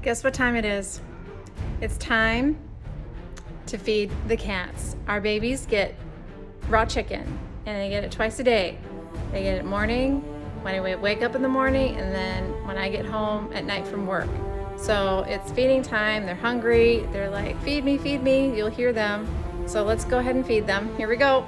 Guess what time it is? It's time to feed the cats. Our babies get raw chicken and they get it twice a day. They get it morning, when I wake up in the morning, and then when I get home at night from work. So it's feeding time. They're hungry. They're like, feed me, feed me. You'll hear them. So let's go ahead and feed them. Here we go.